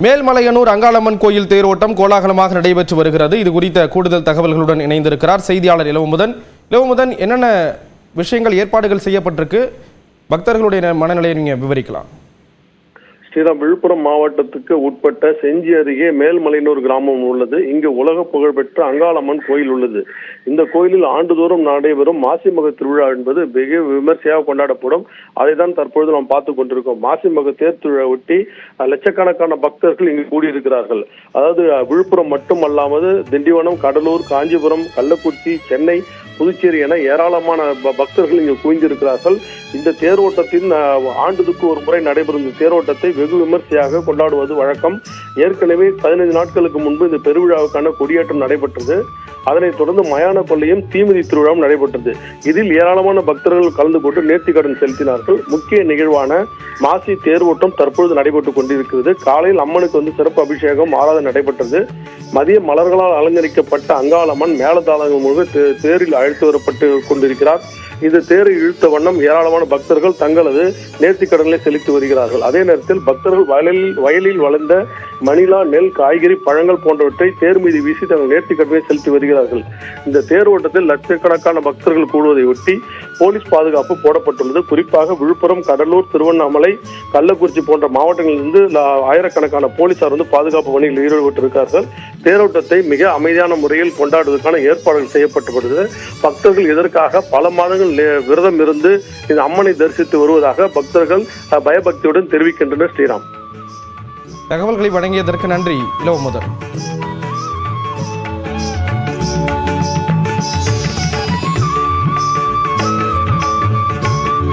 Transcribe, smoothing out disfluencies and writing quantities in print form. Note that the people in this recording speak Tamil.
மேல்மலையனூர் அங்காளம்மன் கோயில் தேரோட்டம் கோலாகலமாக நடைபெற்று வருகிறது. இது குறித்த கூடுதல் தகவல்களுடன் இணைந்திருக்கிறார் செய்தியாளர் இளவமுதன். இளவமுதன், என்னென்ன விஷயங்கள் ஏற்பாடுகள் செய்யப்பட்டிருக்கு, பக்தர்களுடைய மனநிலையை நீங்க விவரிக்கலாம். ஸ்ரீராம், விழுப்புரம் மாவட்டத்துக்கு உட்பட்ட செஞ்சி அருகே மேல்மலையனூர் கிராமம் உள்ளது. இங்கு உலக புகழ்பெற்ற அங்காளம்மன் கோயில் உள்ளது. இந்த கோயிலில் ஆண்டுதோறும் நடைபெறும் மாசிமக திருவிழா என்பது வெகு விமர்சையாக கொண்டாடப்படும். அதை தான் தற்பொழுது நாம் பார்த்து கொண்டிருக்கோம். மாசிமக தேர் திருவிழா ஒட்டி லட்சக்கணக்கான பக்தர்கள் இங்கு கூடியிருக்கிறார்கள். அதாவது விழுப்புரம் மட்டுமல்லாமல் திண்டிவனம், கடலூர், காஞ்சிபுரம், கள்ளக்குறிச்சி, சென்னை, புதுச்சேரி என ஏராளமான பக்தர்கள் இங்கு குவிந்திருக்கிறார்கள். இந்த தேரோட்டத்தின் ஆண்டுக்கு ஒரு முறை நடைபெறும் இந்த தேரோட்டத்தை வெகு விமர்சையாக கொண்டாடுவது வழக்கம். ஏற்கனவே 15 நாட்களுக்கு முன்பு இந்த பெருவிழாவுக்கான கொடியேற்றம் நடைபெற்றது. அதனைத் தொடர்ந்து மயான கொள்ளையும் தீமிதி திருவிழாவும் நடைபெற்றது. இதில் ஏராளமான பக்தர்கள் கலந்து கொண்டு நேர்த்திக்கடன் செலுத்தினார்கள். முக்கிய நிகழ்வான மாசி தேரோட்டம் தற்பொழுது நடைபெற்றுக் கொண்டிருக்கிறது. காலையில் அம்மனுக்கு சிறப்பு அபிஷேகம், ஆராதனை நடைபெற்றது. மதிய மலர்களால் அலங்கரிக்கப்பட்ட அங்காளம்மன் மேலதாளங்கள் மூலம் தேரில் அழைத்து வரப்பட்டு கொண்டிருக்கிறார். இந்த தேரை இழுத்த வண்ணம் ஏராளமான பக்தர்கள் தங்களது நேர்த்திக்கடனை செலுத்தி வருகிறார்கள். அதே நேரத்தில் பக்தர்கள் வயலில் வளர்ந்த மணிலா, நெல், காய்கறி, பழங்கள் போன்றவற்றை தேர் மீது வீசி தங்கள் நேர்த்திக்கடனை செலுத்தி வருகிறார்கள். இந்த தேரோட்டத்தில் லட்சக்கணக்கான பக்தர்கள் கூடுவதை ஒட்டி போலீஸ் பாதுகாப்பு போடப்பட்டுள்ளது. குறிப்பாக விழுப்புரம், கடலூர், திருவண்ணாமலை, கள்ளக்குறிச்சி போன்ற மாவட்டங்களிலிருந்து ஆயிரக்கணக்கான போலீசார் பாதுகாப்பு பணியில் ஈடுபட்டிருக்கிறார்கள். தேரோட்டத்தை மிக அமைதியான முறையில் கொண்டாடுவதற்கான ஏற்பாடுகள் செய்யப்பட்டுள்ளது. பக்தர்கள் இதற்காக பல மாதங்கள் விரதம் இருந்து இந்த அம்மனை தரிசித்து வருவதாக பக்தர்கள் பயபக்தியுடன் தெரிவிக்கின்றனர். ஸ்ரீராம், தகவல்களை வழங்கியதற்கு நன்றி இளவமுதன்.